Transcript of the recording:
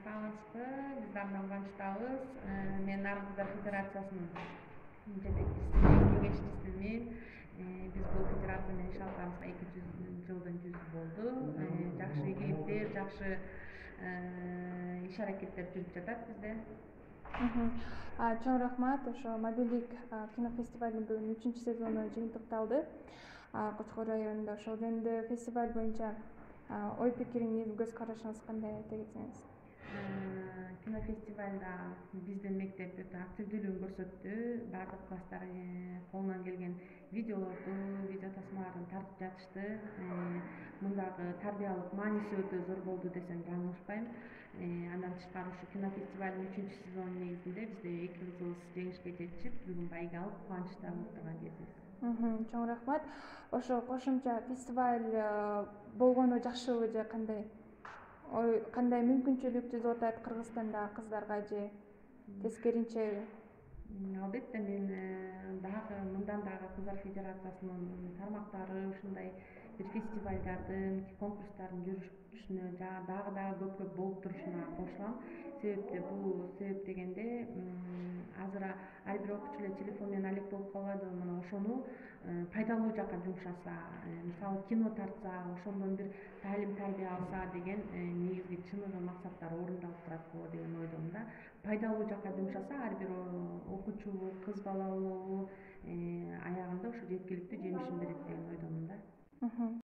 Саламатсызбы, биз абдан кубанычтабыз. Мен Нарын кыздар федерациясынын жетекчисимин, кеңешчисимин. Биз бул федерация менен иш алып барганыбызга 2 жылдын жүзү болду. Жакшы ийгиликтер, жакшы иш аракеттер жүрүп жатат бизде. Чоң рахмат. Ошо мобилдик кинофестивалдын бүгүн 3-сезону жыйынтыкталды. Кочкор районунда ошол жөнүндө фестиваль боюнча ой пикириңиз, көз карашыңыз кандай айта кетсеңиз? Кинофестивальда биздин мектеп өтө активдүүлүгүн көрсөттү. Бардык класстар колунан келген видео тасмаларын тартып жатышты. Мындагы тарбиялык мааниси өтө зор болду десем жаңылышпайм. Андан тышкары ушу кинофестивалдын 3-сезону негизинде бизде 2 кызыбыз жеңишке жетишип, бүгүн байге алып кубанычта болуп турган кезибиз. Чоң рахмат. Ошо кошумча фестиваль болгону жакшыбы же кандай? Кандай мүмкүнчүлүк түзүп атат Кыргызстандагы кыздарга же тескеринчеби? Албетте мен дагы мындан дагы кыздар федерациясынын тармактары ушундай бир фестивалдардын, конкурстардын жүрүшүнө дагы көп болуп турушуна кошулам. Бул себеп дегенде азыр ар бир окуучу эле телефон менен алек болуп калбайдыбы, мына ошону пайдалуу жакка жумшаса, мисалы кино тартса, ошондон бир таалим тарбия алса деген негизги чыныгы максаттар орундалып турат го деген ойдомун да. Пайдалуу жакка жумшаса, ар бир окуучубу, кыз бала болобу, аягында ушу жеткиликтүү жемишин берет деген ойдомун да.